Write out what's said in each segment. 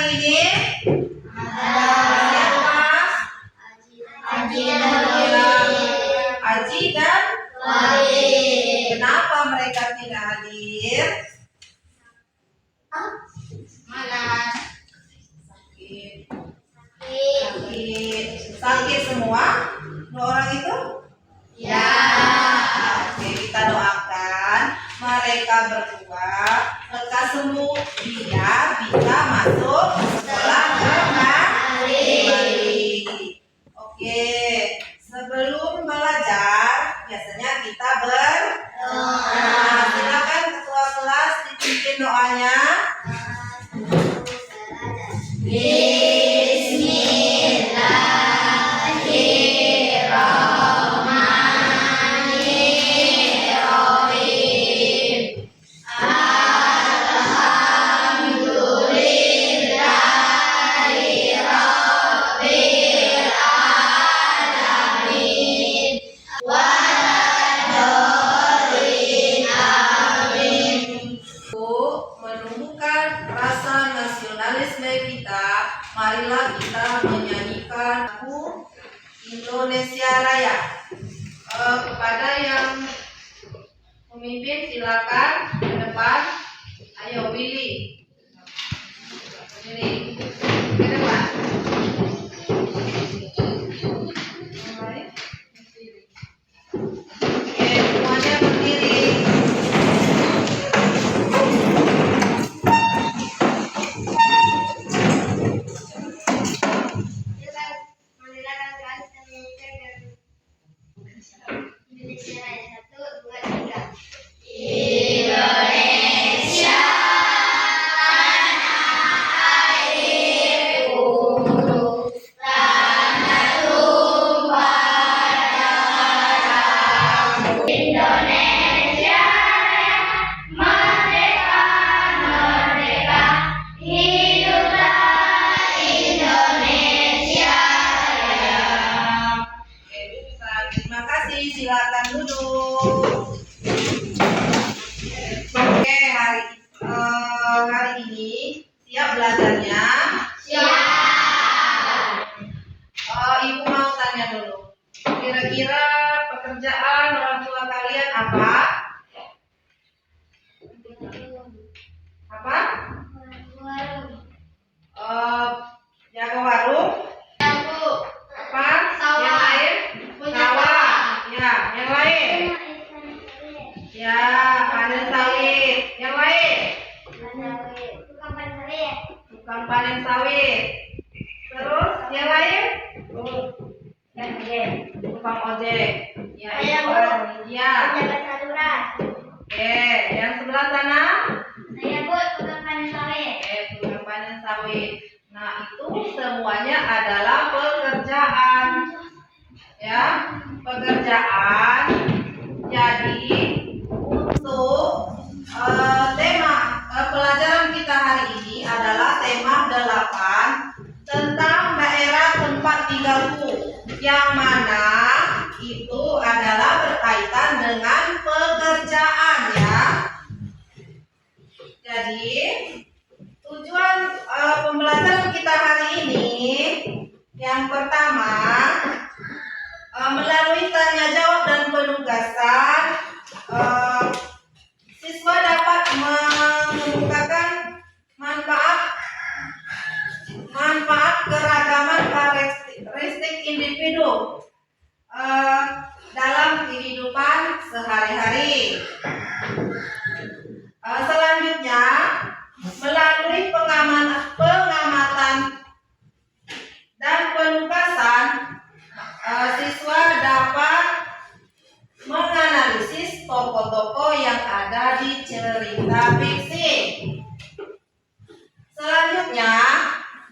hari ini? Siapa? Aji dan Wali. Kenapa mereka tidak hadir? Malas. Sakit semua? Dua orang itu? Ya. Oke, kita doakan mereka berdua lekas sembuh biar bisa masuk sekolah kembali. Oke, sebelum belajar biasanya kita berdoa. Silakan ketua kelas dipimpin doanya. Menumbuhkan rasa nasionalisme kita, marilah kita menyanyikan lagu Indonesia Raya. Kepada yang memimpin silakan ke depan. Ayo Willy. Willy ke depan. Oke, semuanya berdiri. Indonesia Raya 1, 2, 3. Terima kasih, silakan duduk. Oke, hari ini siap belajarnya? Siap. Ibu mau tanya dulu. Kira-kira pekerjaan orang tua kalian apa? Apa? Jaga warung? Apa? Yang lain? Sawah. Ya, yang lain? Ya, panen sawit. Yang lain? Tukang panen sawit. Terus yang lain? Tukang ojek. Ya, itu orang. Ya. Oke, yang sebelah sana? Tukang panen sawit. Nah, itu semuanya adalah pekerjaan. Ya, pekerjaan. Jadi untuk tema pelajaran kita hari ini adalah tema 8 tentang daerah tempat tinggalku, yang mana itu adalah berkaitan dengan pekerjaan, ya. Jadi tujuan pembelajaran kita hari ini yang pertama, melalui tanya jawab dan penugasan, siswa dapat mengemukakan manfaat keragaman karakteristik individu dalam kehidupan sehari-hari. Selanjutnya, melalui pengamatan dan penugasan, siswa dapat menganalisis tokoh-tokoh yang ada di cerita fiksi. Selanjutnya,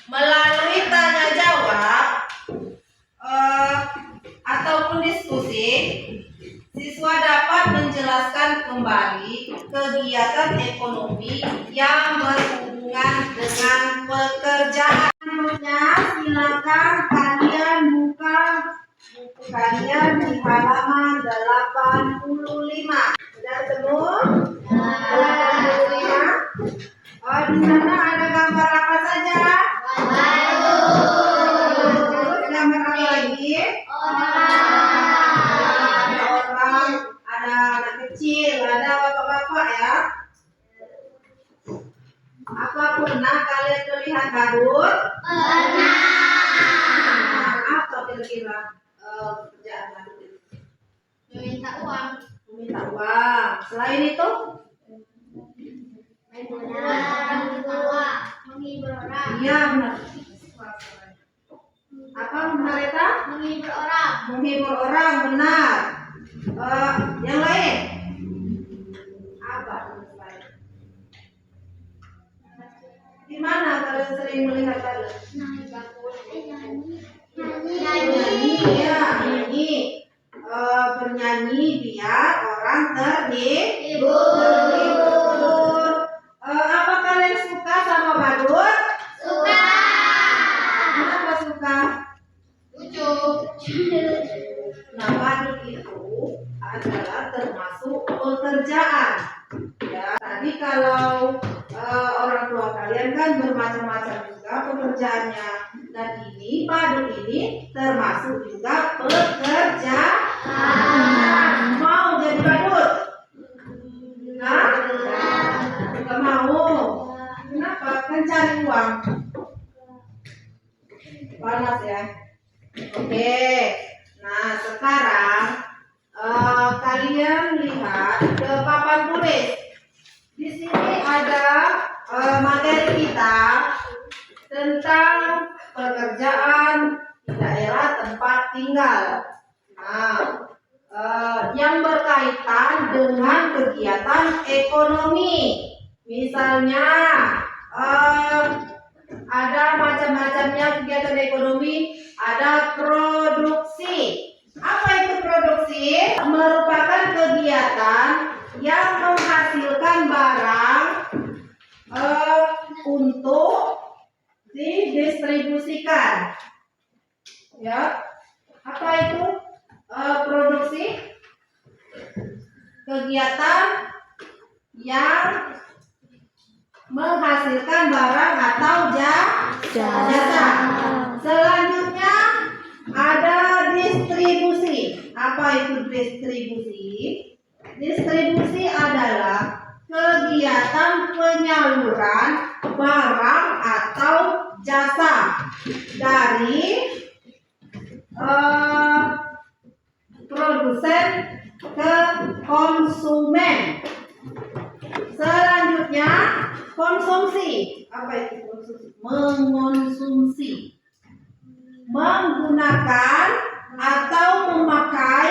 melalui tanya jawab ataupun diskusi, siswa dapat menjelaskan kembali kegiatan ekonomi yang berhubungan dengan pekerjaan. Silakan kalian buka buku kalian di halaman 85. Sudah ketemu? 85. Di sana ada gambar apa saja? Badut? Pernah. Apa kira-kira pekerjaan Badut itu? Meminta uang. Meminta uang. Selain itu? Menghibur orang. Iya benar. Apa mereka? Menghibur orang. Menghibur orang, benar. Yang lain? Apa? Di mana kalian sering melihat Badut? Nyanyi, ya, nyanyi. Bernyanyi biar orang terhibur. Apa kalian suka sama Badut? Suka. Kenapa suka? Lucu. Nah, Badut itu adalah termasuk pekerjaan. Ya, tadi kalau orang tua kalian kan bermacam-macam juga pekerjaannya. Dan ini Badut ini termasuk juga pekerjaan. Mau jadi Badut? Hah? Gak mau. Kenapa? Kan cari uang. Panas ya. Oke. Nah, sekarang kalian lihat ke papan tulis. Di sini ada materi kita tentang pekerjaan di daerah tempat tinggal. Nah, yang berkaitan dengan kegiatan ekonomi. Misalnya ada macam-macamnya kegiatan ekonomi, ada produksi. Apa itu produksi? Merupakan kegiatan yang menghasilkan barang untuk didistribusikan. Ya, apa itu produksi? Kegiatan yang menghasilkan barang atau jasa. Selanjutnya ada distribusi. Apa itu distribusi? Distribusi adalah kegiatan penyaluran barang atau jasa dari produsen ke konsumen. Selanjutnya konsumsi. Apa itu konsumsi? Mengonsumsi. Menggunakan atau memakai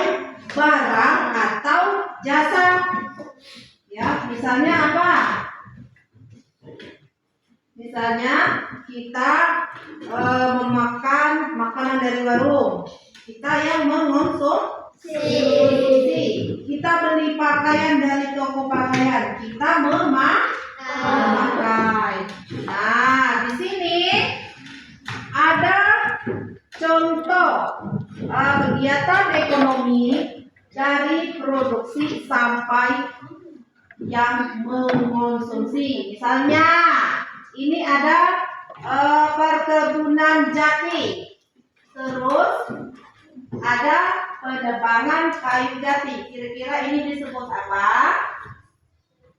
barang atau jasa. Ya, misalnya apa? Misalnya kita memakan makanan dari warung. Kita yang mengonsumsi. Kita beli pakaian dari toko pakaian. Kita memakai. Nah, di sini ada contoh kegiatan ekonomi dari produksi sampai yang mengonsumsi. Misalnya, ini ada perkebunan jati. Terus ada penebangan kayu jati. Kira-kira ini disebut apa?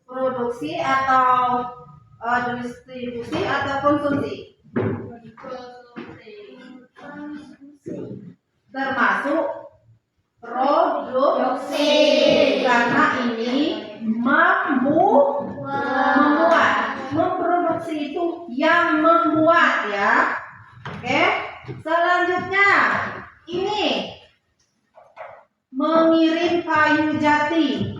Produksi atau distribusi atau konsumsi? Termasuk produksi, karena ini membuat. Memproduksi itu yang membuat, ya. Oke. Selanjutnya ini mengirim kayu jati.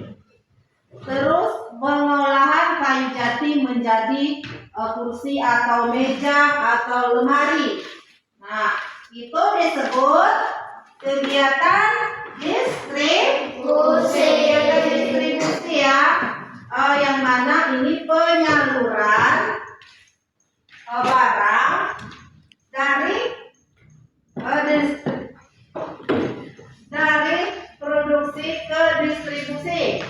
Terus pengolahan kayu jati menjadi kursi atau meja atau lemari. Nah, itu disebut kegiatan distribusi. Kegiatan distribusi, ya. Yang mana ini penyaluran barang dari produksi ke distribusi.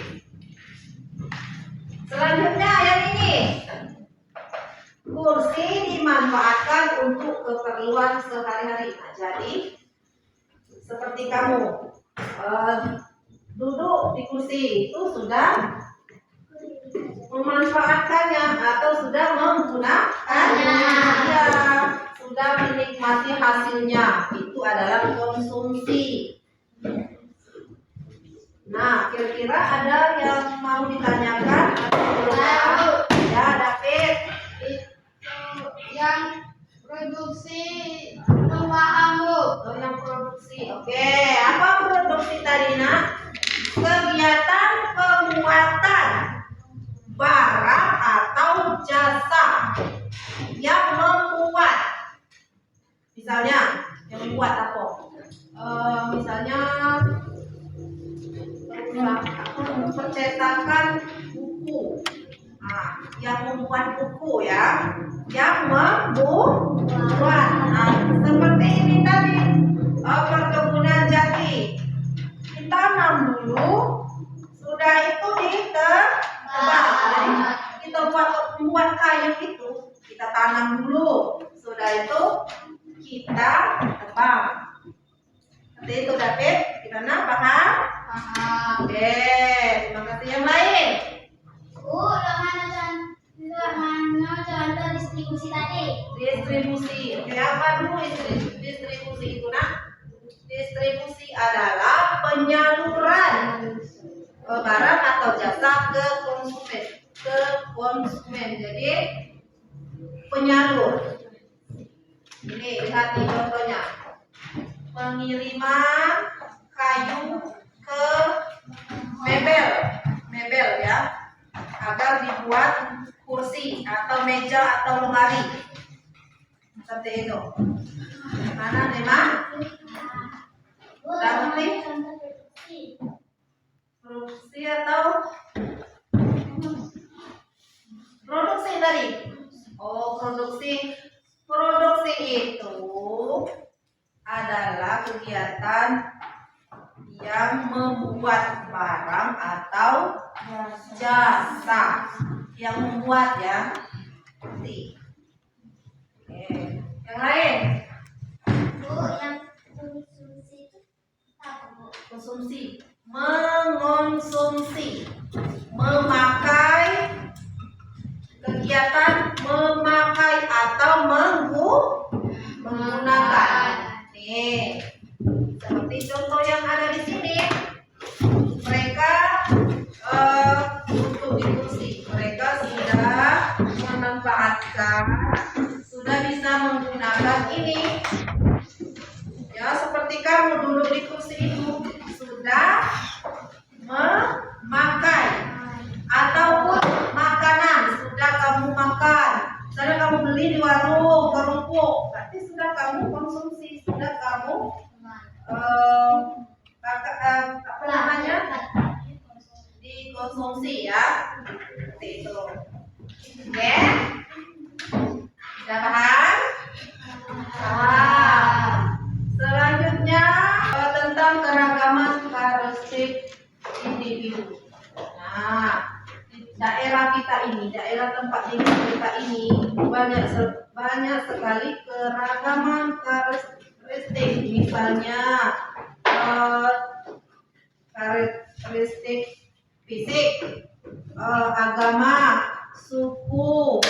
Selanjutnya yang ini, kursi dimanfaatkan untuk keperluan sehari-hari. Nah, jadi seperti kamu duduk di kursi itu sudah memanfaatkannya atau sudah menggunakannya. Ya. menikmati hasilnya. Itu adalah konsumsi. Nah, kira-kira ada yang mau ditanyakan atau belum tahu? Ya, David. Itu yang produksi paham Bu. Oh, yang produksi. Oke, apa produksi tadi, Nak? Kegiatan pembuatan barang atau jasa yang membuat. Misalnya, yang membuat apa? Misalnya percetakan buku. Nah, yang membuat buku ya, yang membuat. Nah, seperti ini tadi, perkebunan jati. Ditanam dulu, sudah itu ditebang. Jadi kita membuat kayu itu, kita tanam dulu, sudah itu kita tebang. Seperti itu, David. Gimana, paham? Paham. Oke, terima kasih. Yang lain? Bu, mana contoh distribusi tadi? Distribusi. Oke, apa dulu distribusi itu, Nak? Distribusi adalah penyaluran barang atau jasa ke konsumen. Jadi penyalur. Ini lihat nih contohnya. Pengiriman kayu ke mebel ya, agar dibuat kursi atau meja atau lemari. Seperti itu. Mana Nema? Bu, Tahu nih? contoh produksi. Produksi atau produksi tadi? Oh, produksi. Produksi itu adalah kegiatan yang membuat barang atau jasa. Yang membuat ya. Oke. Yang lain? Bu, yang konsumsi itu apa Bu? Konsumsi. Mengonsumsi. Memakai. Kegiatan memakai atau menggunakan. Nih, seperti contoh yang ada di sini. Mereka untuk diskusi. Mereka sudah memanfaatkan, sudah bisa menggunakan ini. Ya, seperti kamu duduk di kursi itu sudah memakai, ataupun makanan sudah kamu makan. Misalnya kamu beli di warung kerupuk, berarti sudah kamu konsumsi, sudah kamu apa namanya, dikonsumsi ya. Seperti itu. Oke, sudah paham? Selanjutnya tentang keragaman karakteristik individu. Nah, daerah kita ini, daerah tempat tinggal kita ini banyak sekali keragaman karakteristik. Misalnya karakteristik fisik, agama, suku,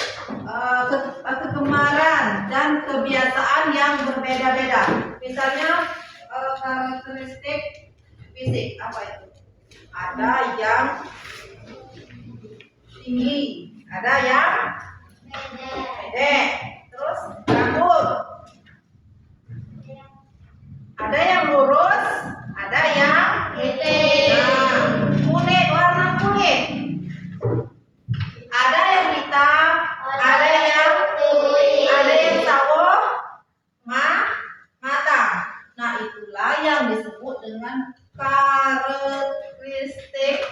kegemaran dan kebiasaan yang berbeda-beda. Misalnya karakteristik fisik apa itu? Ada yang tinggi, ada yang pendek, terus rambut, ada yang lurus, ada yang kulit, warna kulit, ada yang hitam, ada yang sawo mata. Nah, itulah yang disebut dengan karakteristik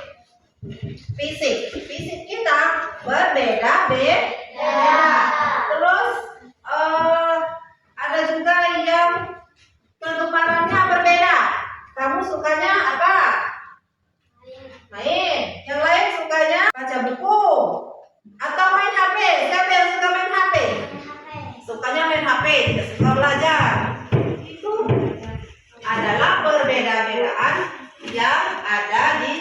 fisik. Fisik kita berbeda-beda. Terus ada juga yang kegemarannya berbeda. Kamu sukanya apa? Main. Yang lain sukanya baca buku atau main HP. Siapa yang suka main HP? Sukanya main HP, tidak suka belajar. Itu adalah perbedaan yang ada di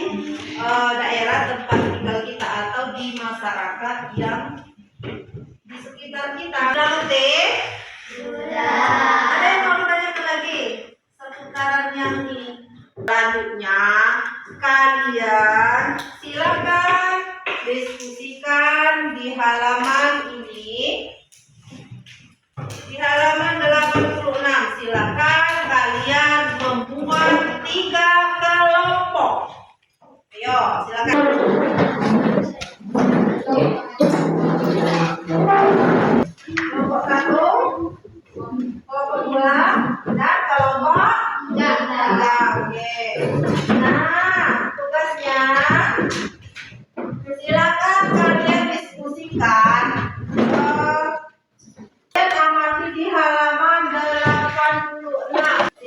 daerah tempat tinggal kita atau di masyarakat yang di sekitar kita. Sudah ngerti? Sudah.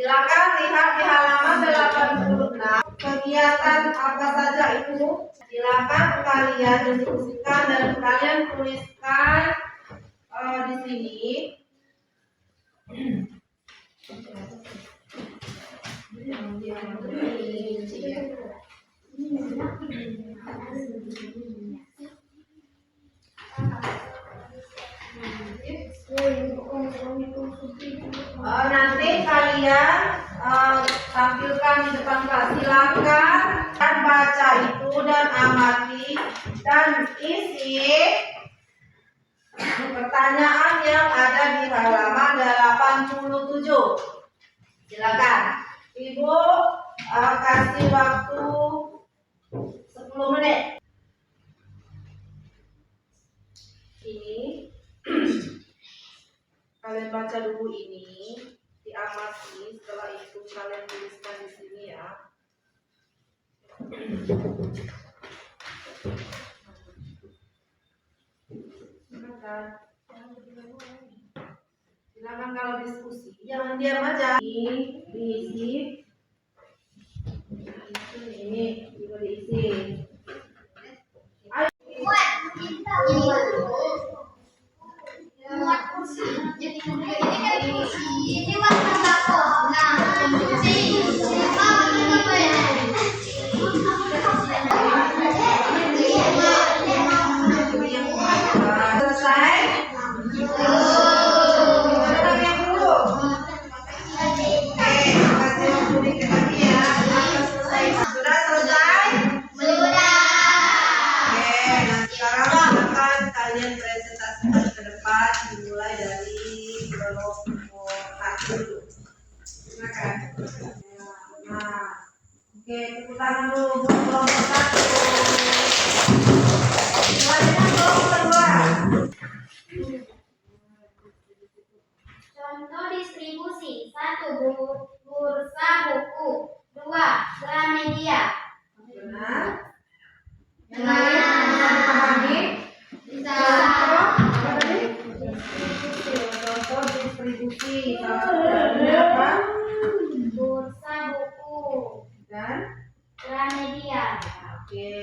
Silakan lihat di halaman 86. Kegiatan apa saja itu? Silakan kalian diskusikan dan kalian tuliskan di sini. Nanti kalian tampilkan di depan kelas. Silakan dan baca itu dan amati dan isi pertanyaan yang ada di halaman 87. Silakan. Ibu kasih waktu 10 menit. Ini kalian baca dulu ini, diamati, setelah itu kalian tuliskan di sini ya. Silakan kalau diskusi, jangan diam aja. Ini diisi, ini juga diisi. Ini warna bako. Nah, Selesai? Mana yang dulu? Oke, kasih waktu dikit lagi ya. Sudah selesai? sudah. Oke, nah sekarang silakan kalian presentasikan ke depan dimulai dari kelompok 1 dulu. Silakan. Nah, oke, tepuk tangan dulu buat kelompok 1. Selanjutnya kelompok 2. Contoh distribusi. 1. Bursa buku. 2. Gramedia. Benar? Yang lain bisa dipahami? Bisa. Apa tadi? Contoh distribusi. Contohnya apa? Bursa buku. Dan Gramedia. oke.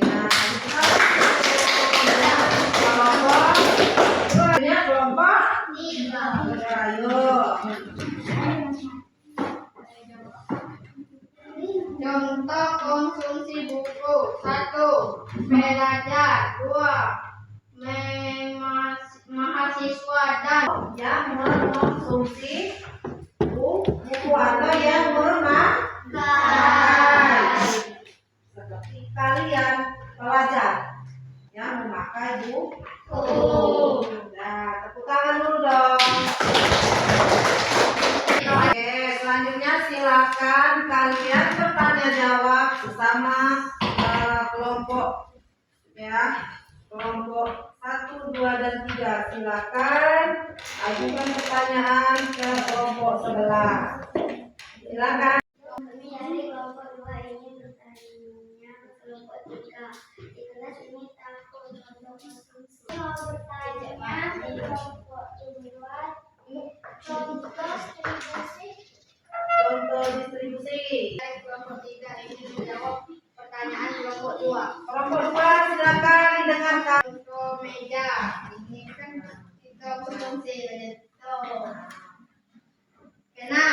Nah, kita kelompok. Ini kelompok. 3. Ayo. Contoh konsumsi buku. 1. Belajar. 2. Mahasiswa dan Yang mengkonsumsi buku atau yang memakai. Seperti kalian pelajar yang memakai buku. Nah, tepuk tangan dulu dong. Oke, selanjutnya silakan kalian bertanya jawab bersama kelompok ya. Kelompok 1, 2, dan 3. Silakan ajukan pertanyaan ke kelompok sebelah. Silakan. Kami dari kelompok 2 ini bertanya ke kelompok 3. Di kelas ini takut untuk konsumsi. Mau bertanya di kelompok 2 contoh distribusi. Contoh distribusi. Dari kelompok 3 ini menjawab pertanyaan kelompok 2. Kelompok 2 silakan didengarkan. Contoh meja. Ini kan kita konsumsi itu. Kena.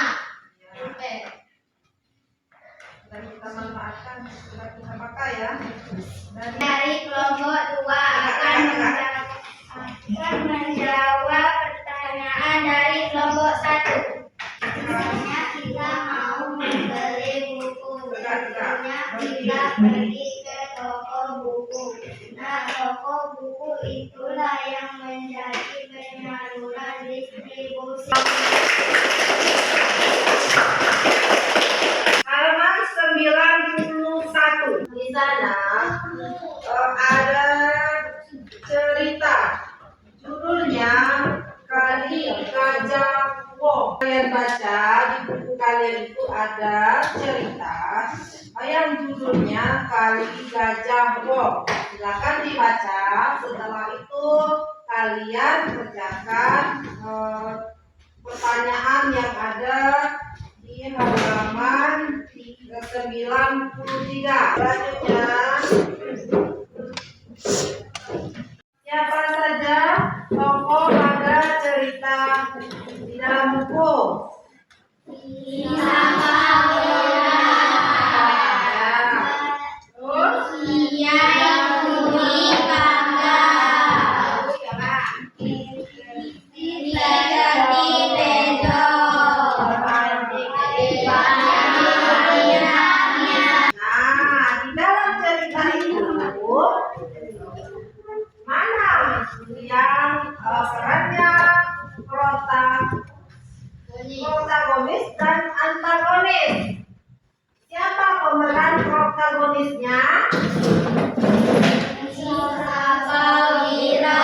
Oke. Dan kita manfaatkan, sudah kita pakai ya. Dari kelompok 2 akan menjawab pertanyaan dari kelompok 1. Misalnya kita mau membeli buku, tentunya kita pergi ke toko buku. Nah, toko buku itulah yang menjadi penyaluran distribusi. Halaman 91. Di sana ada cerita. Judulnya Kali Gajah Wong. Kalian baca di buku kalian itu ada cerita yang judulnya Kali Gajah Wong. Silakan dibaca. Setelah itu kalian kerjakan pertanyaan yang ada di di dalam buku. Nah, di dalam cerita itu mana yang perannya protagonis dan antagonis? Siapa pemeran protagonisnya? Sawira.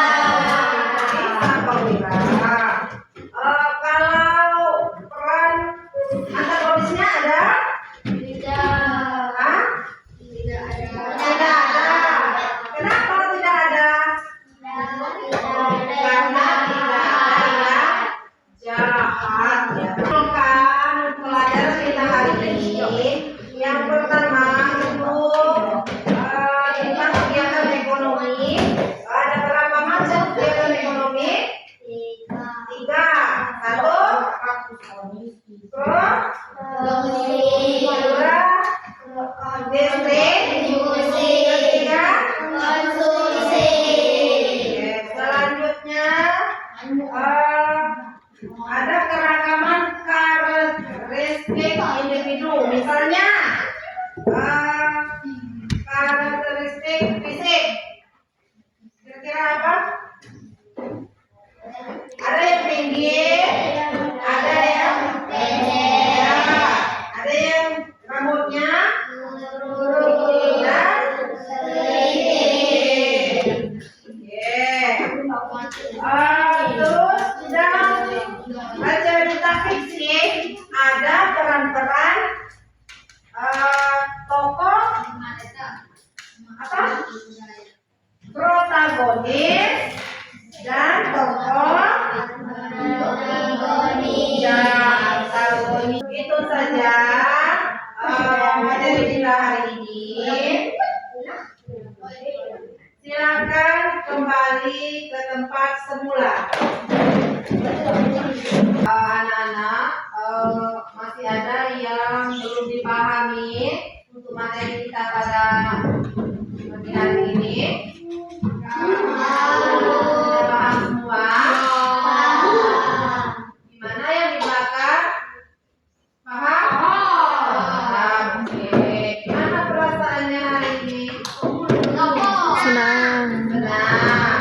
Kalau peran antagonisnya ada? Hah? Tidak ada. Kenapa tidak ada? Karena tidak ada yang jahat ya. Bukan pelajaran kita hari ini. Yang pertama itu tentang kegiatan ekonomi. Ada berapa macam kegiatan ekonomi? 3. 1. Selanjutnya ada keragaman karakteristik individu. Misalnya karakteristik fisik. Kira-kira apa? Ada yang tinggi, ada yang pendek, ada yang rambutnya lurus dan terus di dalam cerita fiksi ada peran-peran tokoh apa? Protagonis dan tokoh antagonis. Itu saja materi kita hari ini. Silakan kembali ke tempat semula. Anak-anak, masih ada yang belum dipahami untuk materi kita pada pagi hari ini? Sudah paham semua? Gimana yang di belakang? Paham? Paham. Oke. Gimana perasaannya hari ini? Senang. Benar.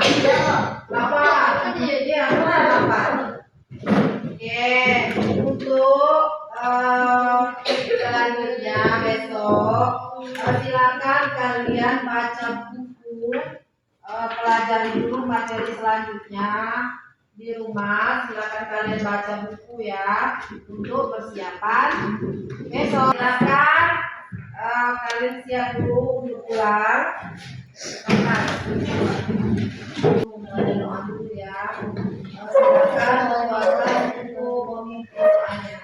Lapar. Iya, benar lapar. Oke. Untuk selanjutnya besok silakan kalian baca buku, pelajari dulu materi selanjutnya di rumah. Silakan kalian baca buku ya untuk persiapan besok. Silakan kalian siap dulu untuk pulang. Mulai doa dulu ya. Silakan bapak untuk memimpin doanya.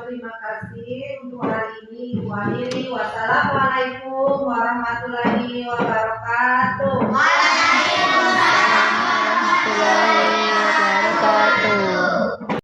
Terima kasih untuk hari ini. Wassalamualaikum warahmatullahi wabarakatuh.